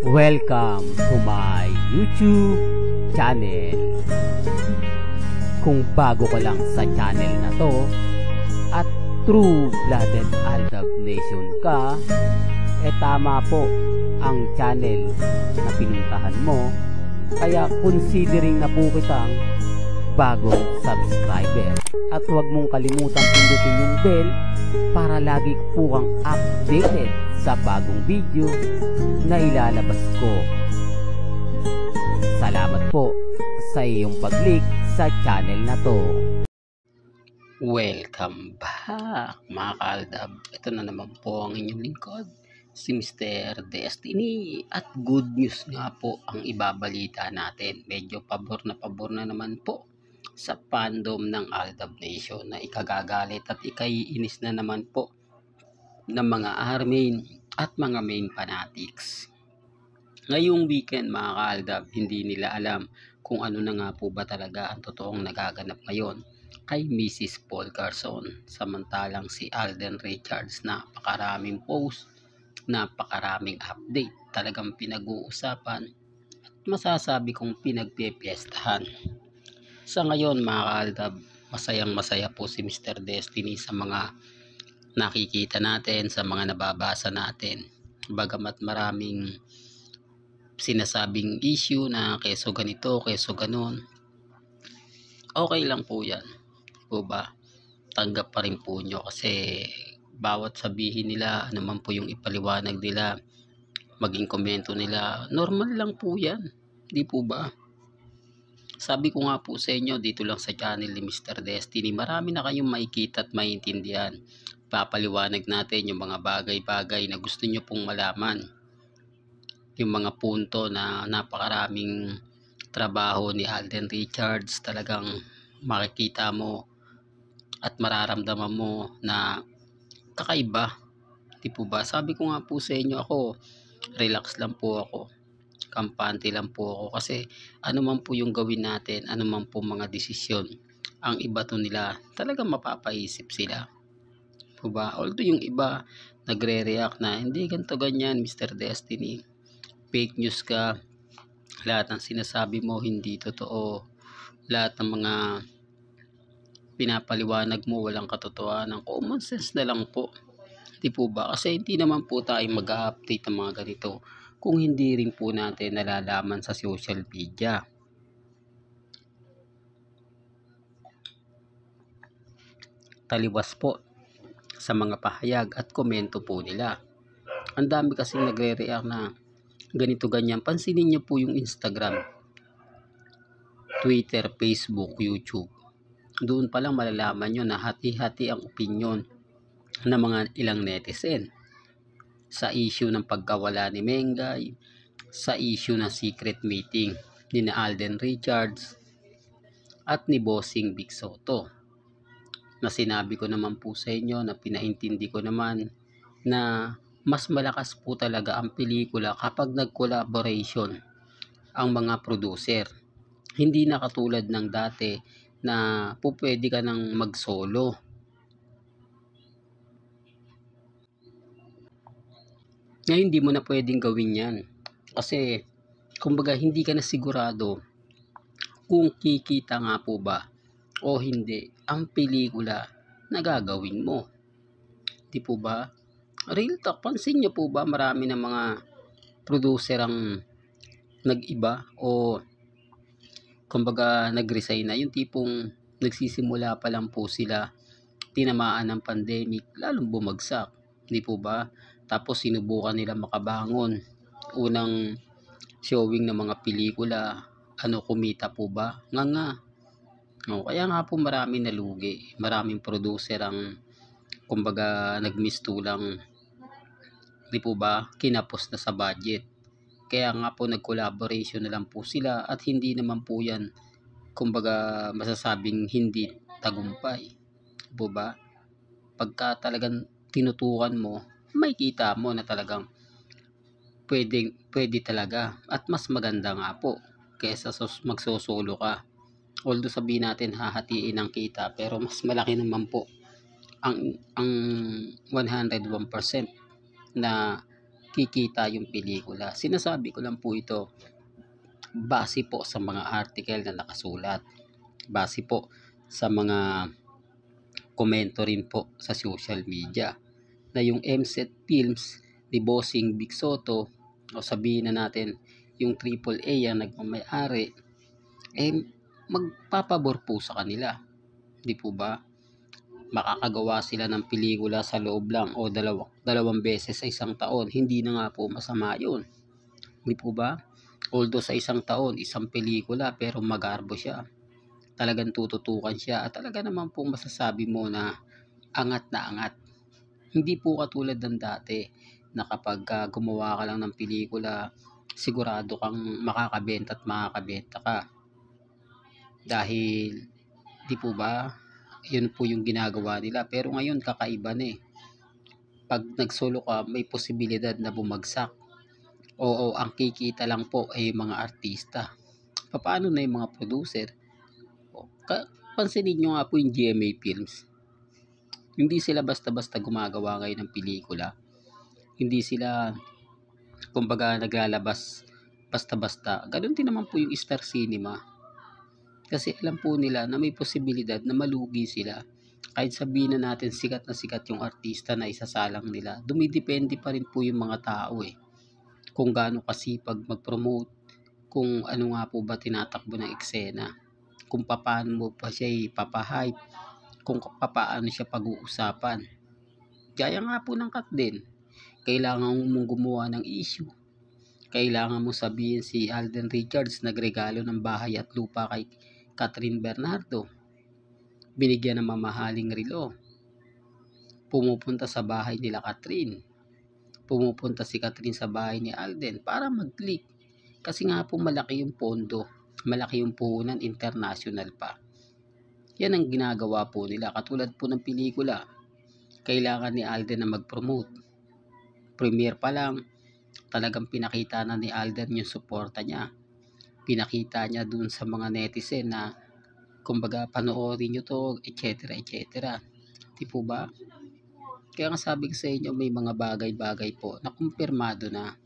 Welcome to my YouTube channel. Kung bago ka lang sa channel na to at true-blooded Aldab Nation ka, tama po ang channel na pinuntahan mo. Kaya considering na po kitang bagong subscriber. At huwag mong kalimutan pindutin yung bell para lagi po kang updated sa bagong video na ilalabas ko. Salamat po sa iyong pag-click sa channel na to. Welcome back mga kaaldab. Ito na naman po ang inyong lingkod, si Mr. Destiny. At good news nga po ang ibabalita natin. Medyo pabor na naman po sa fandom ng Aldab Nation na ikagagalit at ikaiinis na naman po ng mga army at mga main fanatics. Ngayong weekend mga kaaldab, hindi nila alam kung ano na nga po ba talaga ang totoong nagaganap ngayon kay Mrs. Paul Garson. Samantalang si Alden Richards, napakaraming post, napakaraming update, talagang pinag-uusapan at masasabi kong pinagpipiestahan. Sa ngayon mga kaaldab, masayang-masaya po si Mr. Destiny sa mga nakikita natin, sa mga nababasa natin. Bagamat maraming sinasabing issue na keso ganito, keso ganon, okay lang po yan. O ba? Tanggap pa rin po nyo kasi bawat sabihin nila, ano man po yung ipaliwanag nila, maging komento nila, normal lang po yan. Di po ba? Sabi ko nga po sa inyo, dito lang sa channel ni Mr. Destiny, marami na kayong makikita at maintindihan. Papaliwanag natin yung mga bagay-bagay na gusto nyo pong malaman. Yung mga punto na napakaraming trabaho ni Alden Richards, talagang makikita mo at mararamdaman mo na kakaiba. Di po ba? Sabi ko nga po sa inyo, ako, relax lang po ako. Kampante lang po ako kasi ano man po yung gawin natin, ano man po mga desisyon, ang iba to nila talagang mapapaisip sila po ba. Although yung iba nagre-react na hindi ganito ganyan Mr. Destiny, fake news ka, lahat ng sinasabi mo hindi totoo, lahat ng mga pinapaliwanag mo walang katotohanan, common sense na lang po. Di po ba? Kasi hindi naman po tayo mag-update ng mga ganito kung hindi rin po natin nalalaman sa social media. Taliwas po sa mga pahayag at komento po nila. Ang dami kasing nagre-react na ganito ganyan. Pansinin niyo po yung Instagram, Twitter, Facebook, YouTube. Doon pa lang malalaman nyo na hati-hati ang opinion ng mga ilang netizen sa issue ng pagkawala ni Mengay, sa issue ng secret meeting ni Alden Richards at ni Bossing Big Soto. Na sinabi ko naman po sa inyo, na pinaintindi ko naman na mas malakas po talaga ang pelikula kapag nag-collaboration ang mga producer. Hindi na katulad ng dati na po pwede ka nang mag-solo. Ngayon hindi mo na pwedeng gawin yan. Kasi kumbaga hindi ka na sigurado kung kikita nga po ba o hindi ang pelikula na gagawin mo. Di po ba? Real talk, pansin nyo po ba marami ng mga producer ang nag-iba o kumbaga nag-resign na, yung tipong nagsisimula pa lang po sila, tinamaan ng pandemic, lalong bumagsak. Di po ba? Tapos sinubukan nila makabangon. Unang showing ng mga pelikula, kumita po ba? Nga. No, kaya nga po marami nalugi. Maraming producer ang kumbaga nagmistulang, di po ba, kinapos na sa budget. Kaya nga po nag-collaboration na lang po sila at hindi naman po yan kumbaga masasabing hindi tagumpay. Di po ba? Pagka talagang tinutukan mo, may kita mo na talagang pwede talaga at mas maganda nga po kaysa magsosolo ka. Although sabihin natin hahatiin ang kita, pero mas malaki naman po ang 101% na kikita yung pelikula. Sinasabi ko lang po ito base po sa mga article na nakasulat, base po sa mga komento rin po sa social media, na yung MSET Films ni Bossing Big Soto, o sabihin na natin yung AAA ang nagmamayari, magpapabor po sa kanila. Di po ba? Makakagawa sila ng pelikula sa loob lang o dalawang beses sa isang taon. Hindi na nga po masama yun. Di po ba? Although sa isang taon, isang pelikula, pero magarbo siya. Talagang tututukan siya at talaga naman po masasabi mo na angat na angat. Hindi po katulad ng dati na kapag gumawa ka lang ng pelikula, sigurado kang makakabenta at makakabenta ka. Dahil, di po ba, yun po yung ginagawa nila. Pero ngayon kakaiba na eh. Pag nagsolo ka, may posibilidad na bumagsak. Oo, ang kikita lang po ay mga artista. Paano na yung mga producer? Pansinin nyo nga po yung GMA Films. Hindi sila basta-basta gumagawa ngayon ng pelikula. Hindi sila, kumbaga, naglalabas basta-basta. Ganun din naman po yung Star Cinema. Kasi alam po nila na may posibilidad na malugi sila. Kahit sabihin na natin sikat na sikat yung artista na isasalang nila, dumidepende pa rin po yung mga tao eh. Kung gaano kasipag mag-promote, kung ano nga po ba tinatakbo ng eksena, kung paano mo pa siya ipapahype, kung paano siya pag-uusapan. Gaya nga po ng cut din. Kailangan mong gumawa ng issue. Kailangan mo sabihin si Alden Richards nagregalo ng bahay at lupa kay Catherine Bernardo. Binigyan ng mamahaling relo. Pumupunta sa bahay nila Catherine. Pumupunta si Catherine sa bahay ni Alden para mag-click. Kasi nga po malaki yung pondo. Malaki yung puhunan, international pa. Yan ang ginagawa po nila. Katulad po ng pelikula. Kailangan ni Alden na mag-promote. Premiere pa lang, talagang pinakita na ni Alden yung suporta niya. Pinakita niya dun sa mga netizen na kumbaga panoorin nyo to, etc. etc. Di po ba? Kaya nga sabi ko sa inyo, may mga bagay-bagay po na kumpirmado na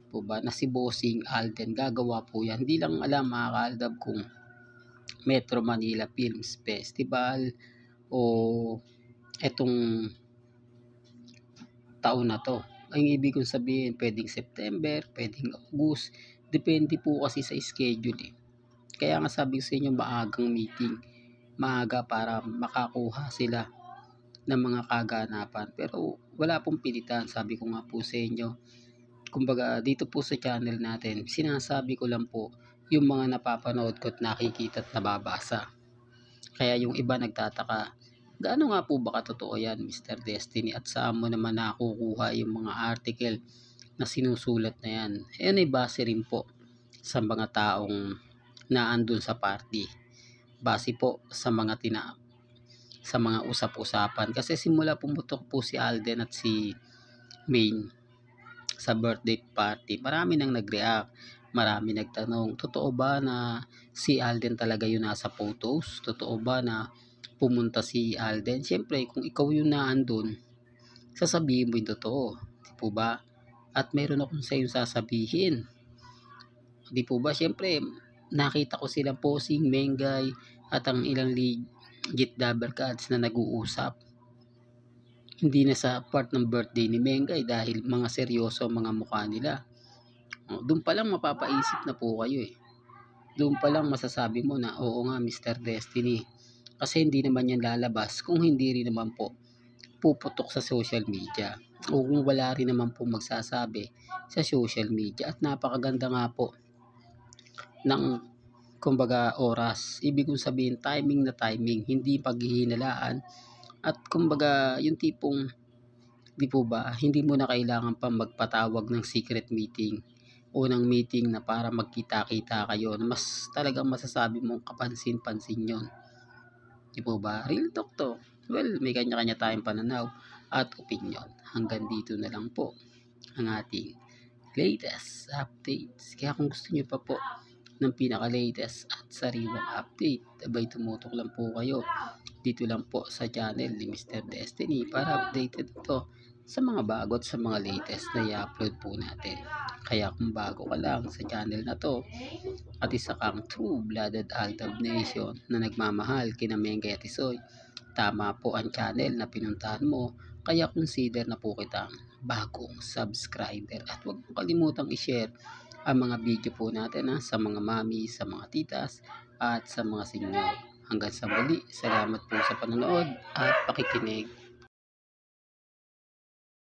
po ba na si Bossing Alden gagawa po yan. Hindi lang alam mga kaaldab kung Metro Manila Films Festival o etong taon na to. Ang ibig kong sabihin, pwedeng September, pwedeng August, depende po kasi sa schedule eh. Kaya nga sabi ko sa inyo, maagang meeting, maaga para makakuha sila ng mga kaganapan. Pero wala pong pilitan, sabi ko nga po sa inyo. Kumbaga dito po sa channel natin, sinasabi ko lang po yung mga napapanood ko at nakikita at nababasa. Kaya yung iba nagtataka, gaano nga po ba katotoo yan, Mr. Destiny, at saan mo naman nakukuha yung mga article na sinusulat na yan? Yan ay base rin po sa mga taong naandun sa party. Base po sa mga usap-usapan. Kasi simula pumutok po si Alden at si Maine sa birthday party, marami nang nag-react, marami nagtanong, totoo ba na si Alden talaga yung nasa photos? Totoo ba na pumunta si Alden? Siyempre, kung ikaw yung naandun, sasabihin mo yung totoo. Di po ba? At meron akong sa yung sasabihin. Di po ba? Siyempre, nakita ko silang Bossing, Mengay, at ang ilang legit dabber cards na nag-uusap. Hindi na sa part ng birthday ni Mengay dahil mga seryoso ang mga mukha nila. Doon pa lang mapapaisip na po kayo eh. Doon pa lang masasabi mo na oo nga Mr. Destiny. Kasi hindi naman yan lalabas kung hindi rin naman po puputok sa social media. O kung wala rin naman po magsasabi sa social media. At napakaganda nga po ng kumbaga oras. Ibig kong sabihin timing na timing. Hindi paghihinalaan. At kumbaga yung tipong di po ba, hindi mo na kailangan pa magpatawag ng secret meeting o ng meeting na para magkita-kita kayo. Mas talagang masasabi mong kapansin-pansin yon. Di po ba? Real talk to. Well, may kanya-kanya tayong pananaw at opinion. Hanggang dito na lang po ang ating latest updates. Kaya kung gusto nyo pa po ng pinaka-latest at sariwang update, abay tumutok lang po kayo dito lang po sa channel ni Mr. Destiny para updated ito sa mga bago at sa mga latest na i-upload po natin. Kaya kung bago ka lang sa channel na to at isa kang true-blooded Aldab Nation na nagmamahal kina Mengay at Isoy, tama po ang channel na pinuntahan mo, kaya consider na po kitang bagong subscriber at huwag mo kalimutang i-share ang mga video po natin sa mga mami, sa mga titas at sa mga senyor. Hanggang sa muli, salamat po sa panonood at pakikinig.